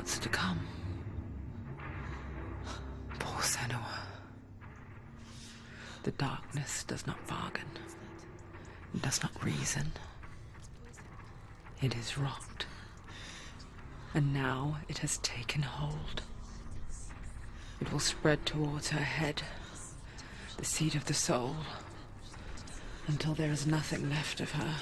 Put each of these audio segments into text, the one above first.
what's to come. Poor Senua. The darkness does not bargain. It does not reason. It is rot. And now it has taken hold. It will spread towards her head, the seat of the soul, until there is nothing left of her.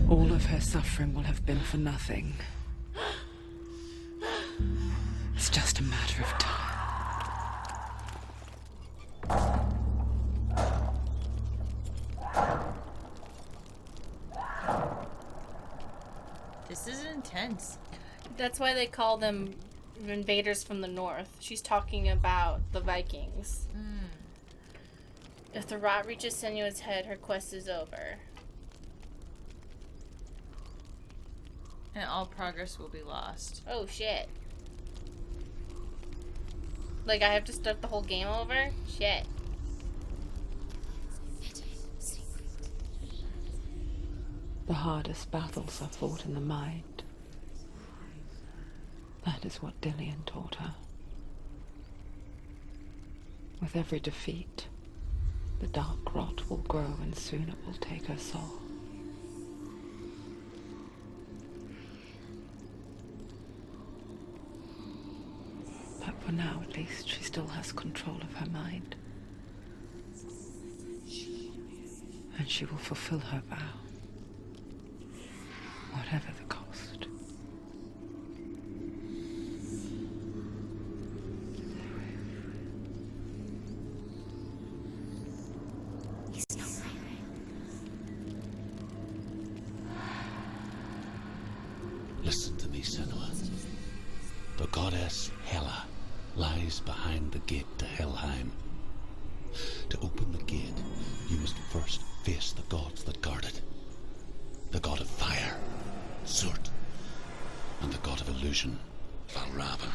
All of her suffering will have been for nothing. It's just a matter of time. This is intense. That's why they call them invaders from the north. She's talking about the Vikings. If the rot reaches Senua's head, her quest is over. And all progress will be lost. Oh shit. Like, I have to start the whole game over? Shit. The hardest battles are fought in the mind. That is what Dillian taught her. With every defeat, the dark rot will grow and soon it will take her soul. But for now, at least, she still has control of her mind. And she will fulfill her vow. Whatever the cost. Listen to me, Senua. The goddess Hela lies behind the gate to Helheim. To open the gate, you must first face the gods that guard it. The god of fire, Zurt, and the god of illusion, Valravn.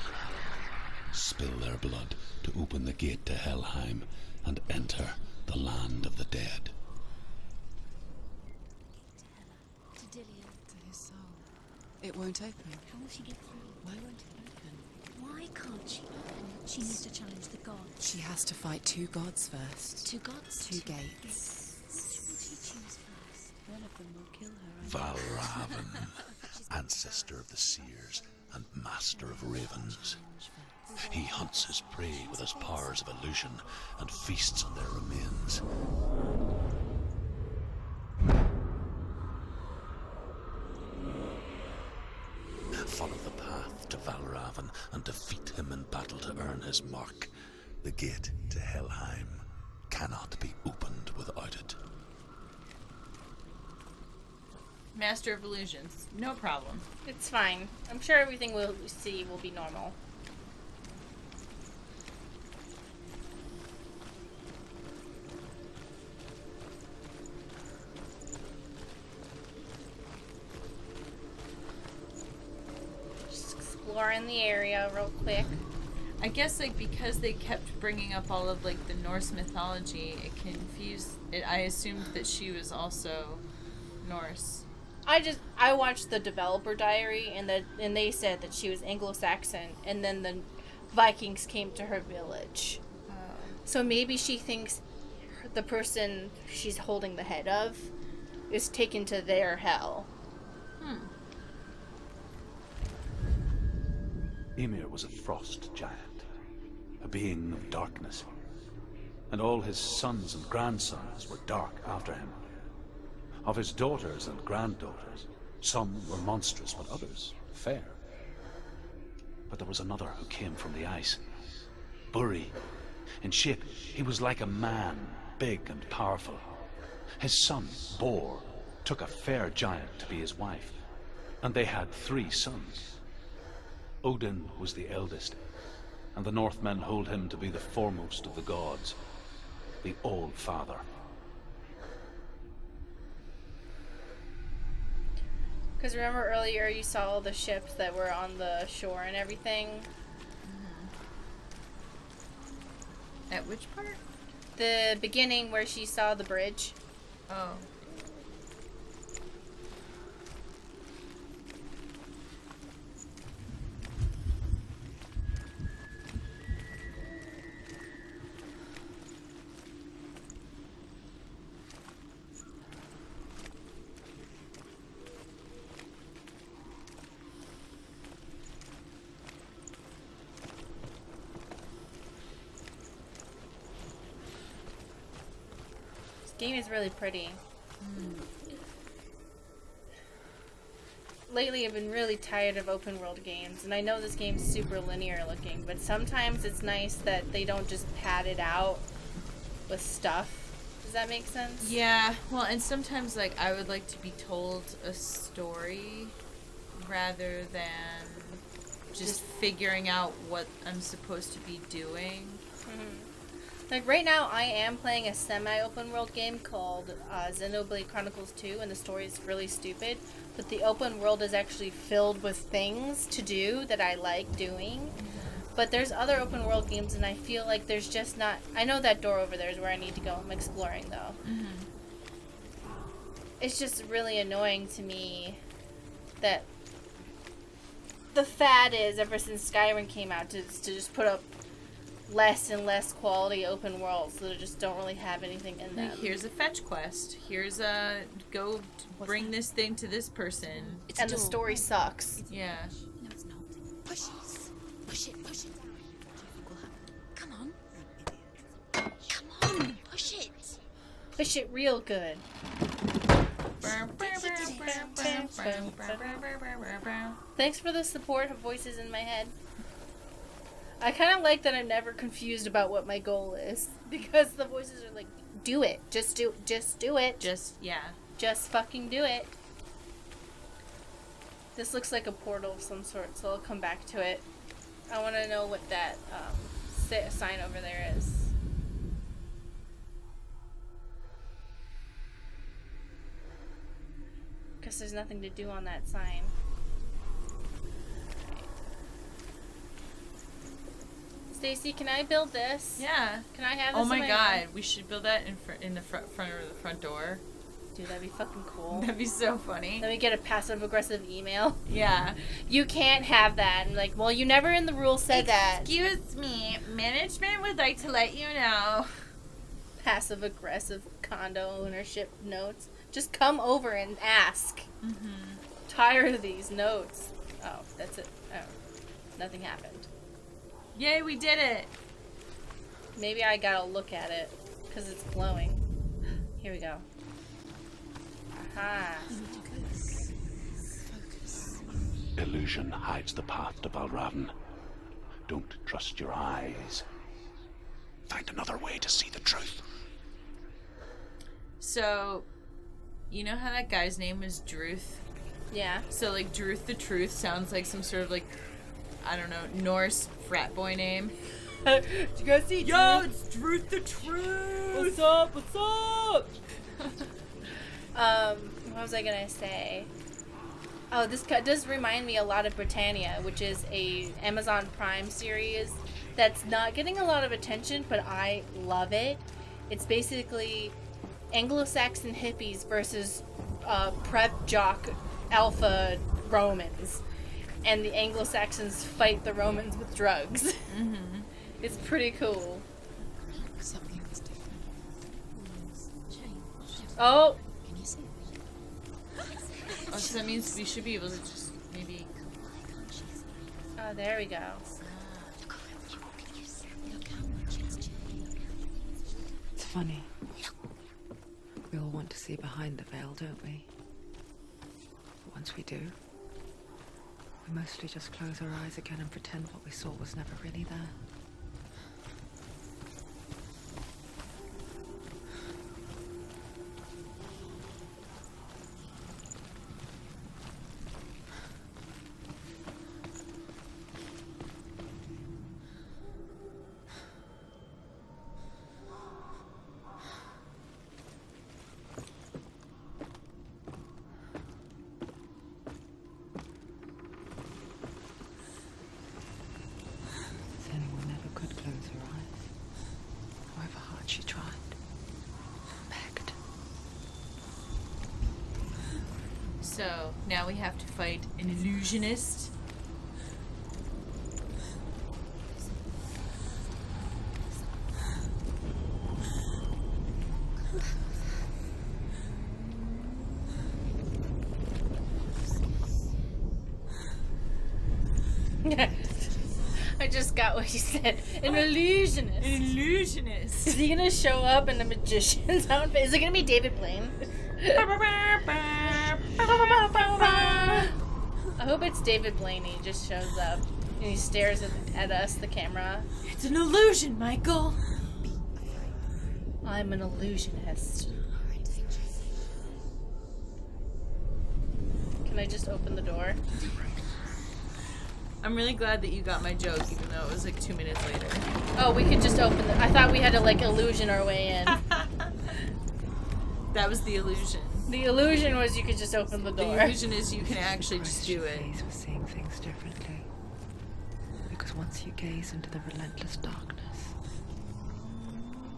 Spill their blood to open the gate to Helheim and enter the land of the dead. To Dillian. To his soul. It won't open. How will she get through? Why won't it open? Why can't she open? She needs to challenge the gods. She has to fight two gods first. Two gods? Two gates. Who will she choose first? One of them will kill her. Valravn, ancestor of the seers and master of ravens. He hunts his prey with his powers of illusion and feasts on their remains. Follow the path to Valravn and defeat him in battle to earn his mark. The gate to Helheim cannot be opened without it. Master of Illusions. No problem. It's fine. I'm sure everything we'll see will be normal. Just exploring the area real quick. I guess, like, because they kept bringing up all of, like, the Norse mythology, it confused it. I assumed that she was also Norse. I watched the developer diary, and they said that she was Anglo-Saxon, and then the Vikings came to her village. So maybe she thinks the person she's holding the head of is taken to their hell. Ymir was a frost giant, a being of darkness, and all his sons and grandsons were dark after him. Of his daughters and granddaughters, some were monstrous, but others fair. But there was another who came from the ice. Buri. In shape, he was like a man, big and powerful. His son, Bor, took a fair giant to be his wife, and they had 3 sons. Odin was the eldest, and the Northmen hold him to be the foremost of the gods, the All-Father. Because remember earlier you saw all the ships that were on the shore and everything? At which part? The beginning where she saw the bridge. Oh. This game is really pretty. Lately, I've been really tired of open world games, and I know this game's super linear looking, but sometimes it's nice that they don't just pad it out with stuff. Does that make sense? Yeah, well, and sometimes, like, I would like to be told a story rather than just figuring out what I'm supposed to be doing. Like, right now, I am playing a semi-open world game called Xenoblade Chronicles 2, and the story is really stupid, but the open world is actually filled with things to do that I like doing. But there's other open world games, and I feel like there's just not... I know that door over there is where I need to go. I'm exploring, though. It's just really annoying to me that the fad is, ever since Skyrim came out, to just put up less and less quality open worlds that just don't really have anything in them. Like, here's a fetch quest. Here's a go bring this thing to this person. It's And a the door. story sucks. Yeah. No, it's not. Push it. Push it. Push it down. Come on. Come on. Push it. Push it real good. Thanks for the support of voices in my head. I kind of like that I'm never confused about what my goal is, because the voices are like, do it. Just do it. Yeah. Just fucking do it. This looks like a portal of some sort, so I'll come back to it. I want to know what that sign over there is. Because there's nothing to do on that sign. Stacy, can I build this? Yeah. Can I have this? Oh my in god, we should build that in the front of the front door. Dude, that'd be fucking cool. That'd be so funny. Then we get a passive aggressive email. Yeah. You can't have that. And like, well, you never in the rules said that. Excuse me, management would like to let you know. Passive aggressive condo ownership notes. Just come over and ask. Tired of these notes. Oh, that's it. Oh, nothing happened. Yay, we did it. Maybe I gotta look at it because it's glowing. Here we go. Aha. Illusion hides the path to Valravn. Don't trust your eyes. Find another way to see the truth. So, you know how that guy's name was Druth? Yeah. So, like, Druth the Truth sounds like some sort of, like, I don't know, Norse frat boy name. Did you guys see? Yo, it's Druth the Truth! What's up? What's up? What was I gonna say? Oh, this does remind me a lot of Britannia, which is a Amazon Prime series that's not getting a lot of attention, but I love it. It's basically Anglo-Saxon hippies versus prep jock alpha Romans, and the Anglo-Saxons fight the Romans with drugs. It's pretty cool. Something was different. Change. Oh, Can you see? Oh, so that means we should be able to just maybe... oh, there we go. Look how much it's changed. It's funny. We all want to see behind the veil, don't we? But once we do, we mostly just close our eyes again and pretend what we saw was never really there. Is anyone So, now we have to fight an illusionist. I just got what you said. An illusionist. An illusionist. Is he gonna show up in a magician's outfit? Is it gonna be David Blaine? I hope it's David Blaine. He just shows up and he stares at us, the camera. It's an illusion, Michael. I'm an illusionist. Can I just open the door? I'm really glad that you got my joke, even though it was like 2 minutes later. Oh, we could just open the... I thought we had to, like, illusion our way in. That was the illusion. The illusion was you could just open the door. The illusion is you can actually just do it. Gaze for seeing things differently. Because once you gaze into the relentless darkness,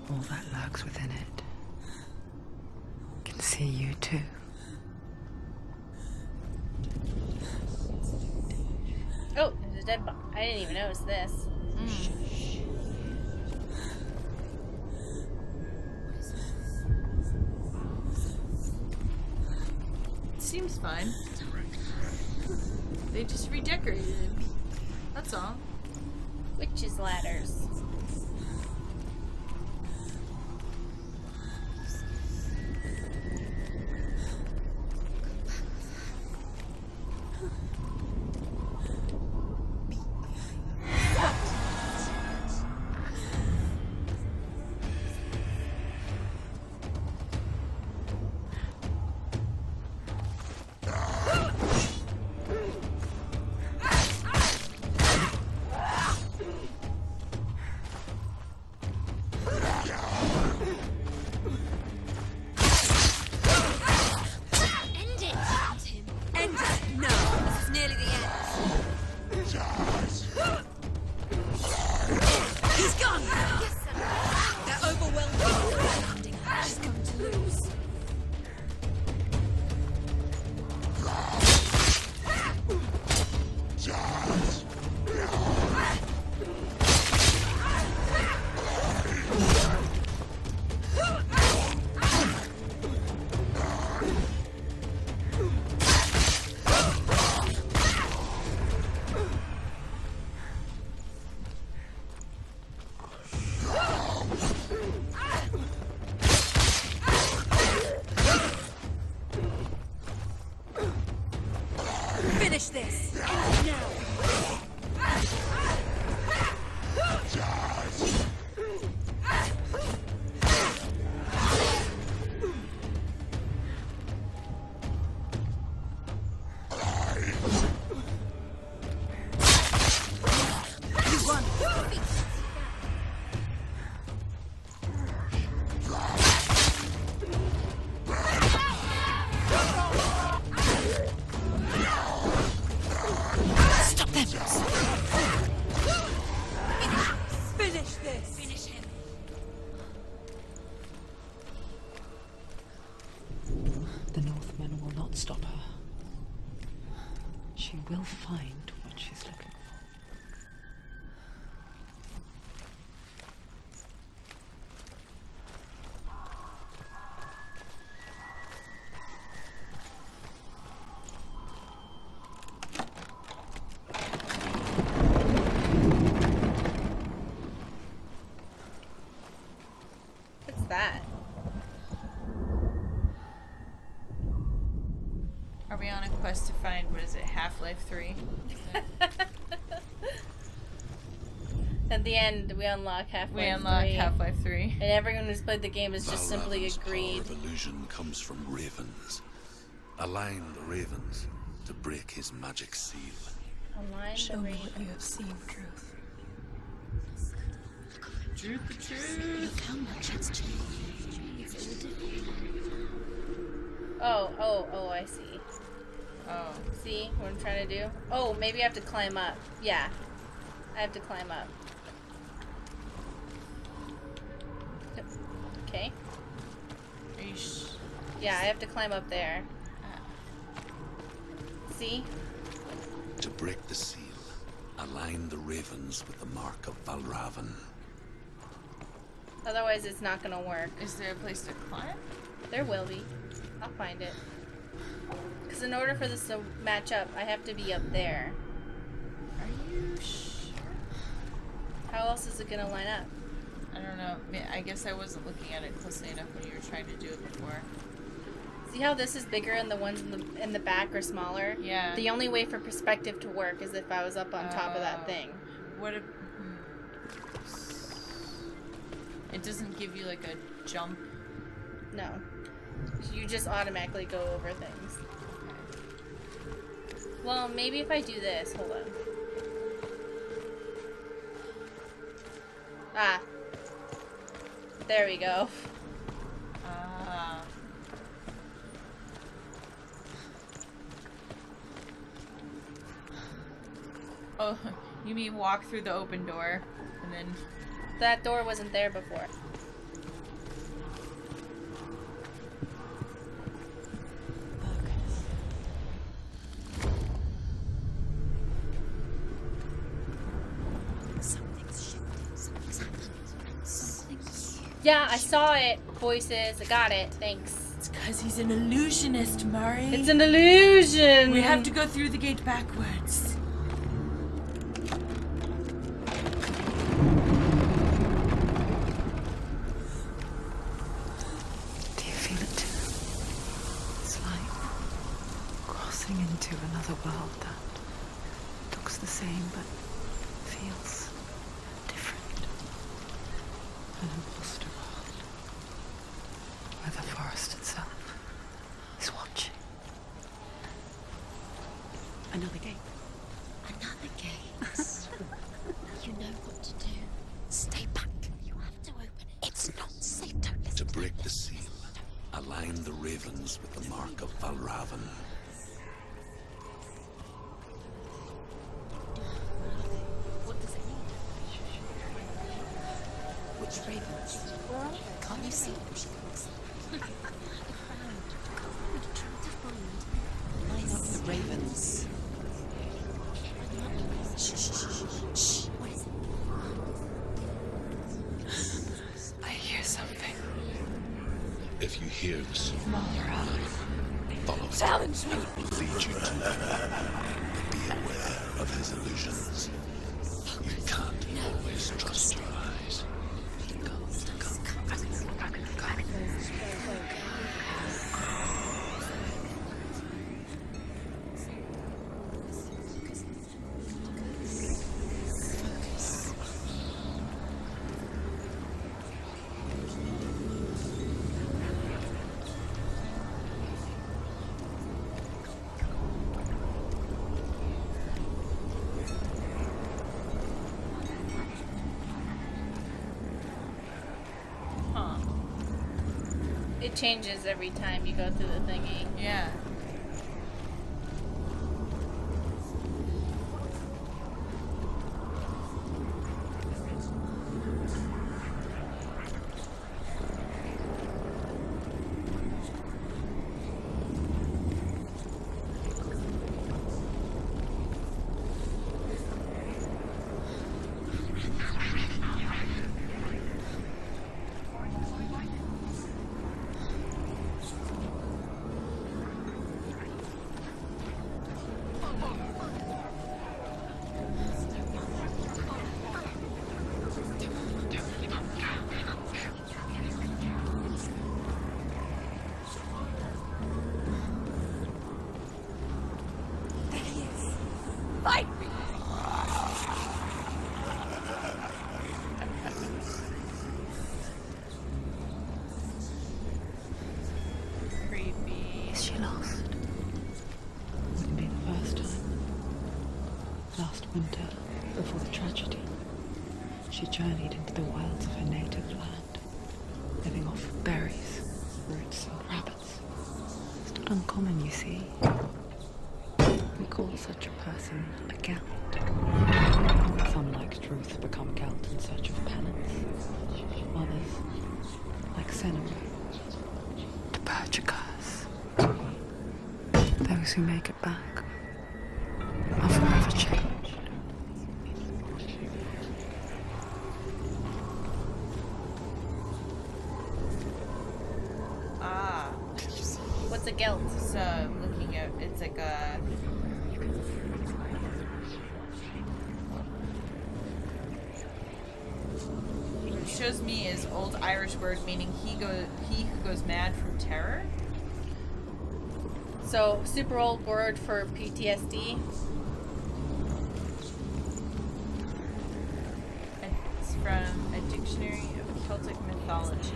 all that lurks within it can see you too. Oh, there's a dead body. I didn't even notice this. Seems fine. They just redecorated. That's all. Witches' ladders. Finish this! Now! Finish this! Finish him! The Northmen will not stop her. She will find what she's looking for. What's that? Are we on a quest to find, what is it, Half-Life 3? At the end, we unlock We Half-Life unlock 3. Half-Life 3. And everyone who's played the game has just simply Valravn's agreed. power of illusion comes from ravens. Align the ravens to break his magic seal. Online Show the me raven. what you have seen, Druth. Truth the truth. Look how much it's changed. It's all different. Oh, I see. Oh. See what I'm trying to do? Oh, maybe I have to climb up. Yeah. I have to climb up. Okay. Are you Yeah, I have to climb up there. see? To break the seal, align the ravens with the mark of Valravan. Otherwise, it's not gonna work. Is there a place to climb? There will be. I'll find it. Because in order for this to match up, I have to be up there. Are you sure? How else is it gonna line up? I don't know. I guess I wasn't looking at it closely enough when you were trying to do it before. See how this is bigger and the ones in the back are smaller? Yeah. The only way for perspective to work is if I was up on top of that Oh. thing. What if... It doesn't give you like a jump? No. You just automatically go over things. Well, maybe if I do this. Hold on. Ah. There we go. Ah. Oh, you mean walk through the open door and then... That door wasn't there before. Something's shifting. Something's happening. Something's huge. Yeah, I saw it. Voices. I got it. Thanks. It's because he's an illusionist, Murray. It's an illusion. We have to go through the gate backwards. Do you feel it too? It's like crossing into another world that looks the same but feels different. An imposter world where the forest itself is watching. Another gate. Another gate. You know what to do. Stay back. You have to open it. It's not safe. Don't listen. To break the seal, align the ravens with the mark of Valravan. What does it mean? Which ravens? Can't you see them? She looks. Look around. We're trying to find. Line up the ravens. Shh, shh, shh, shh. What is it? I hear something. If you hear the sound, follow it. Challenge me. It will lead you to but be aware of his illusions. You can't always trust your eyes. Huh. It changes every time you go through the thingy. Yeah. Creepy. Is she lost? Wouldn't be the first time. Last winter, before the tragedy, she journeyed into the wilds of her native land, living off berries, roots, and rabbits. It's not uncommon, you see. We call such a person a Gelt. Some, like Druth, become Gelt in search of penance. Others, like Senua, to purge a curse. Those who make it back What's a gelt? It's looking at. It's like a. What it shows me is old Irish word meaning he who goes mad from terror. So, super old word for PTSD. It's from a dictionary of Celtic mythology.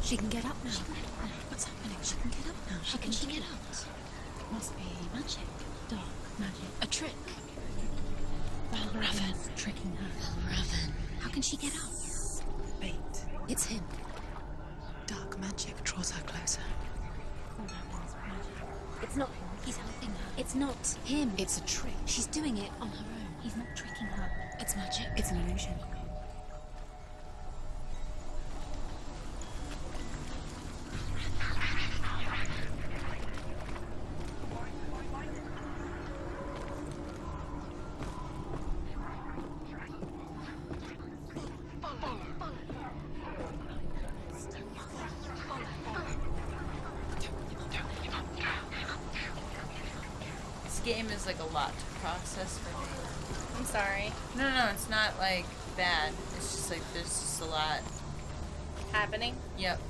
She can get up now. What's happening? She can get up now. How can she get out? It must be magic. Dark magic. A trick. Raven. Tricking her. Raven. How can she get out? Bait. It's him. Dark magic draws her closer. It's not him. He's helping her. It's not him. It's a trick. She's doing it on her own. He's not tricking her. It's magic. It's an illusion. Game is like a lot to process for me. I'm sorry. No, it's not like bad. It's just like there's just a lot. Happening? Yep.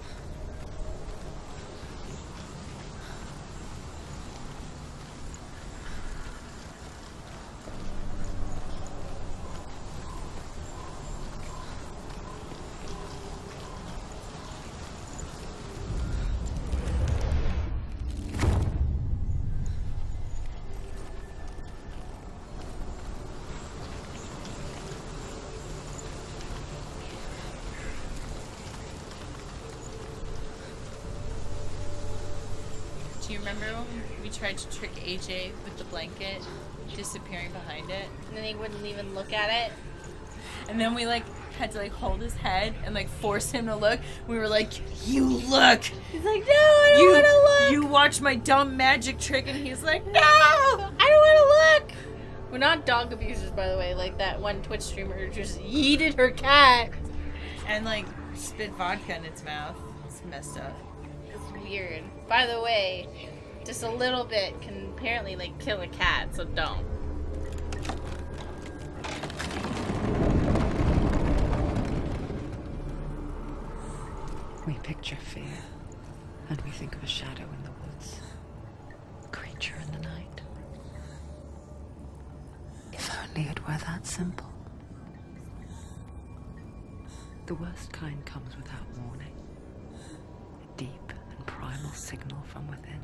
Do you remember when we tried to trick AJ with the blanket disappearing behind it? And then he wouldn't even look at it. And then we like had to like hold his head and like force him to look. We were like, "You look." He's like, "No, I don't want to look." You watch my dumb magic trick, and he's like, "No, I don't want to look." We're not dog abusers, by the way. Like that one Twitch streamer who just yeeted her cat. And like spit vodka in its mouth. It's messed up. It's weird. By the way, just a little bit can apparently like kill a cat, so don't. We picture fear, and we think of a shadow in the woods, a creature in the night. If only it were that simple. The worst kind comes without warning. A deep and primal signal from within.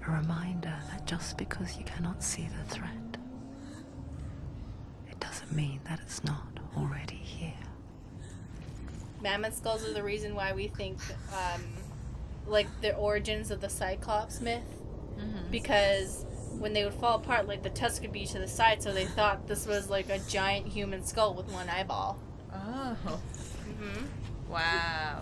A reminder that just because you cannot see the threat, it doesn't mean that it's not already here. Mammoth skulls are the reason why we think, like, the origins of the Cyclops myth. Mm-hmm. Because when they would fall apart, like, the tusk would be to the side, so they thought this was, like, a giant human skull with one eyeball. Oh. Mm-hmm. Wow.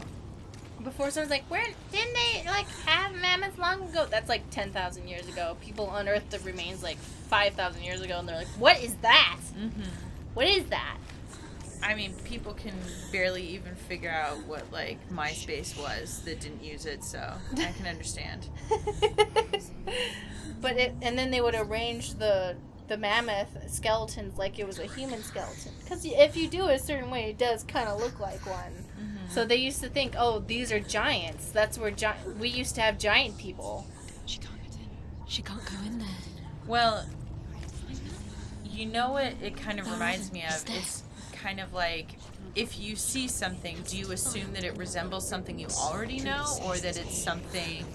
Before someone's like, where didn't they, like, have mammoths long ago? That's, like, 10,000 years ago. People unearthed the remains, like, 5,000 years ago, and they're like, what is that? Mm-hmm. What is that? I mean, people can barely even figure out what, like, MySpace was that didn't use it, so I can understand. And then they would arrange the mammoth skeletons like it was a human skeleton. Because if you do it a certain way, it does kind of look like one. Mm-hmm. So they used to think, oh, these are giants. That's where we used to have giant people. She can't get in. She can't go in there. Well, you know what it kind of reminds me of? It's kind of like, if you see something, do you assume that it resembles something you already know, or that it's something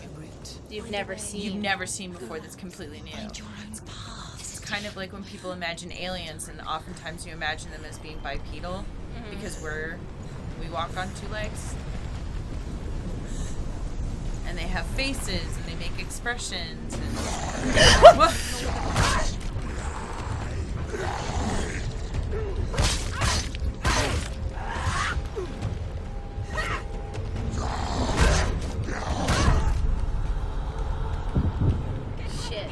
You've never seen before that's completely new? Find your own path. It's kind of like when people imagine aliens, and oftentimes you imagine them as being bipedal, because we walk on two legs. And they have faces, and they make expressions, and... Shit.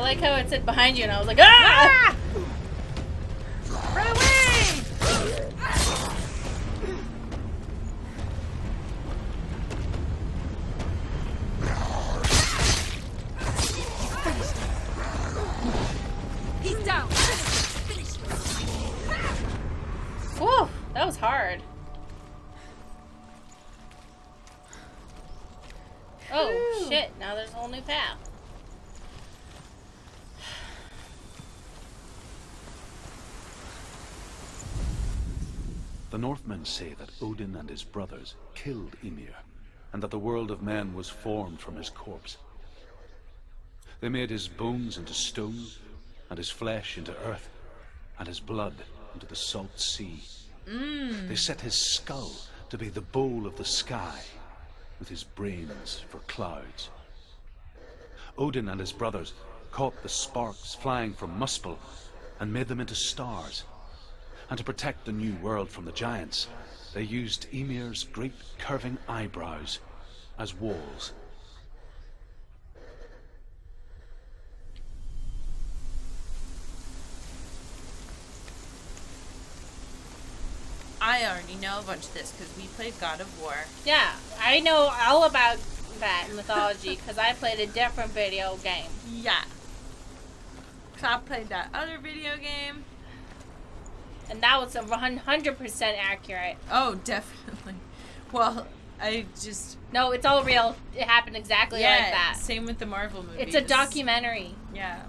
like how it said behind you, and I was like, ah! Run away! He's down. Whew, that was hard. Oh, shit. Now there's a whole new path. The Northmen say that Odin and his brothers killed Ymir, and that the world of men was formed from his corpse. They made his bones into stone, and his flesh into earth, and his blood into the salt sea. They set his skull to be the bowl of the sky, with his brains for clouds. Odin and his brothers caught the sparks flying from Muspel and made them into stars. And to protect the new world from the giants, they used Ymir's great curving eyebrows as walls. I already know a bunch of this because we played God of War. Yeah, I know all about that mythology because I played a different video game. Yeah. So I played that other video game. And that was 100% accurate. Oh, definitely. Well, I just... No, it's all real. It happened exactly like that. Same with the Marvel movies. It's a documentary. Yeah.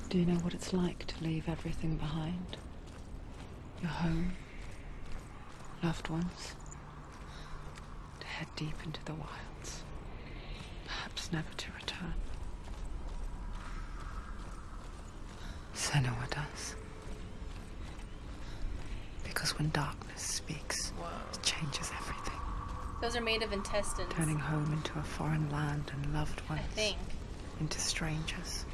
Do you know what it's like to leave everything behind? Your home, loved ones, to head deep into the wilds, perhaps never to return. Senua does. Because when darkness speaks, it changes everything. Those are made of intestines. Turning home into a foreign land and loved ones I think. into strangers.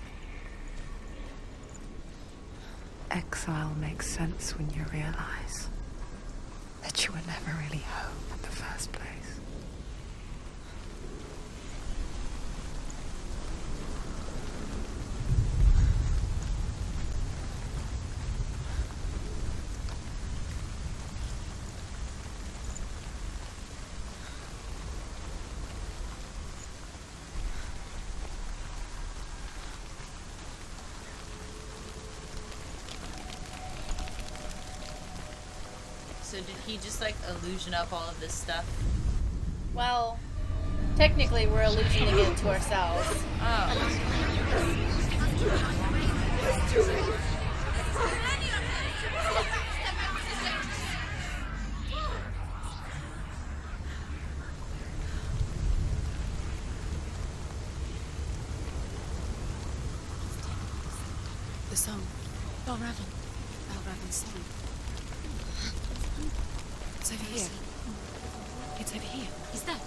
Exile makes sense when you realize that you were never really home in the first place. So did he just like illusion up all of this stuff? Well, technically we're illusioning it to ourselves. Oh. The song. Unraveling song. It's over here. It's over here. Is that?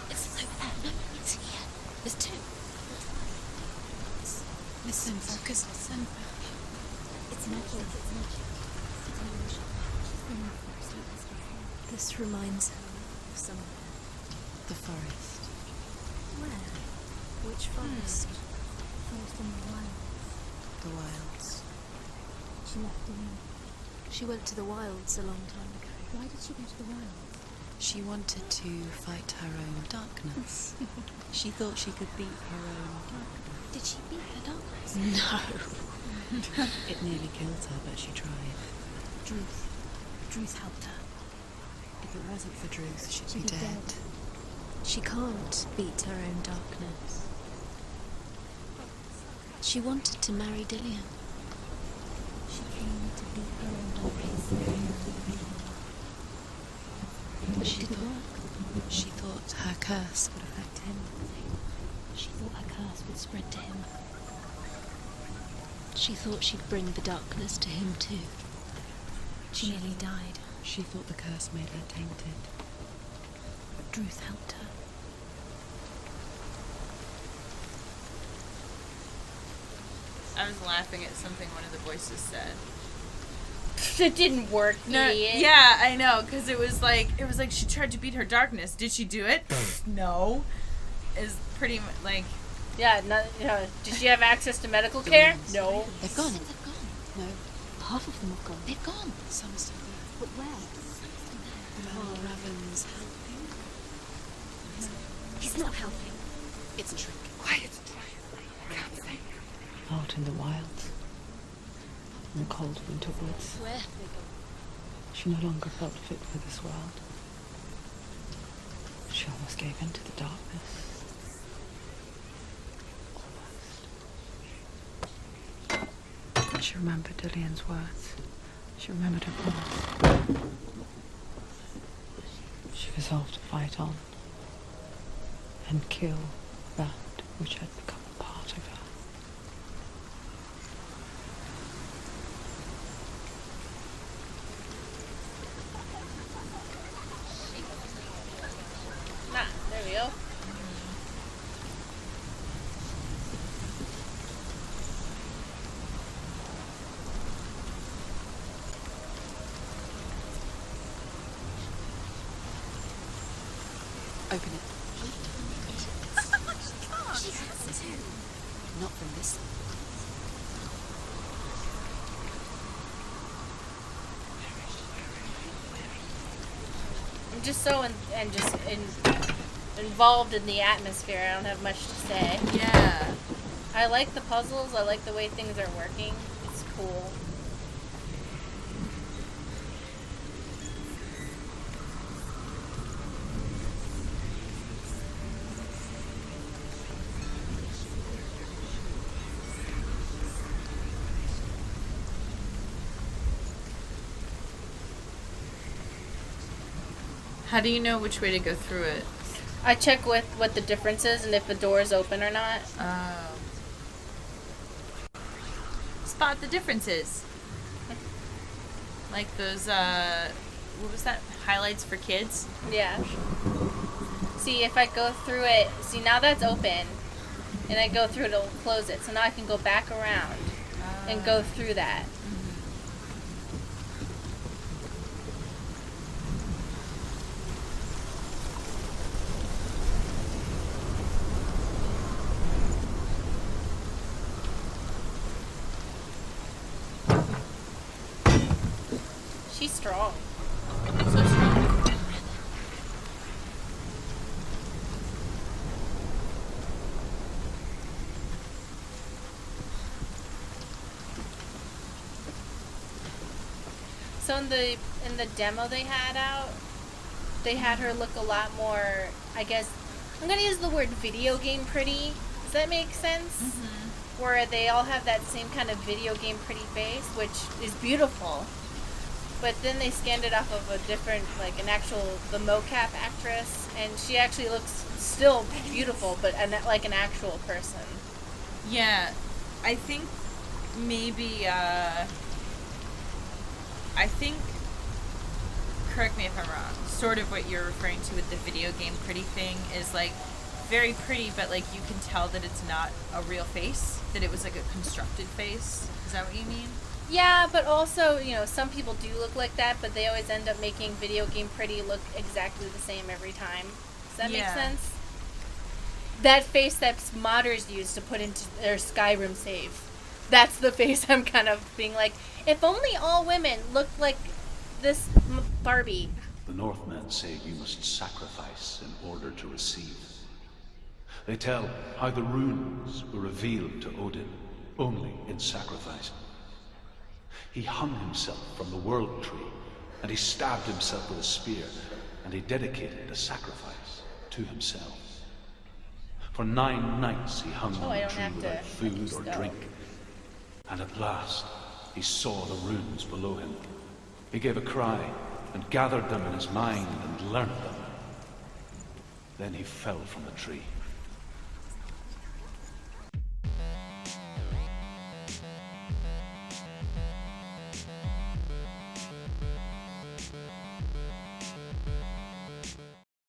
It's over there. No, it's here. There's two. Listen, focus, listen. It's magic. It's magic. This reminds her of somewhere. The forest. Where? Which forest? Forest in the wilds. The wilds. She left him. She went to the wilds a long time ago. Why did she go to the wilds? She wanted to fight her own darkness. She thought she could beat her own darkness. Did she beat her darkness? No. It nearly killed her, but she tried. Druth helped her. If it wasn't for Druth, she'd be dead. She can't beat her own darkness. She wanted to marry Dillian. She came to beat her own darkness. But she didn't work. She thought her curse would affect him. She thought her curse would spread to him. She thought she'd bring the darkness to him too. She nearly died. She thought the curse made her tainted. But Druth helped her. I was laughing at something one of the voices said. It didn't work, No, idiot. yeah, I know, because it was like she tried to beat her darkness. Did she do it? No. Is pretty much like Yeah, did she have access to medical care? No. They've gone. No, half of them have gone. They've gone. Some are still there. But where? Raven's helping. He's not helping. It's a trick. Quiet. Out in the wilds, in the cold winter woods, Where have they gone? she no longer felt fit for this world. She almost gave in to the darkness. Almost. She remembered Dillian's words. She remembered her promise. She resolved to fight on and kill that which had become a part of her. There we go. Open it. She has to. Not from this side. I'm just so involved in the atmosphere. I don't have much to say. Yeah. I like the puzzles. I like the way things are working. It's cool. How do you know which way to go through it? I check with what the difference is and if the door is open or not. Oh. Spot the differences. Like those, what was that? Highlights for kids? Yeah. See, if I go through it, see now that's open, and I go through it, it'll close it. So now I can go back around and go through that. She's strong. So strong. So in the demo they had out, they had her look a lot more, I guess, I'm gonna use the word video game pretty. Does that make sense? Mm-hmm. Where they all have that same kind of video game pretty face, which is beautiful. But then they scanned it off of a different, like the mocap actress, and she actually looks still beautiful, but like an actual person. Yeah, I think maybe, correct me if I'm wrong, sort of what you're referring to with the video game pretty thing is like very pretty, but like you can tell that it's not a real face, that it was like a constructed face. Is that what you mean? Yeah, but also, some people do look like that, but they always end up making video game pretty look exactly the same every time. Does that make sense? That face that modders use to put into their Skyrim save. That's the face I'm kind of being like, if only all women looked like this Barbie. The Northmen say you must sacrifice in order to receive. They tell how the runes were revealed to Odin only in sacrifice. He hung himself from the world tree, and he stabbed himself with a spear, and he dedicated a sacrifice to himself. For 9 nights he hung on the tree without food or drink, and at last he saw the runes below him. He gave a cry, and gathered them in his mind, and learnt them. Then he fell from the tree.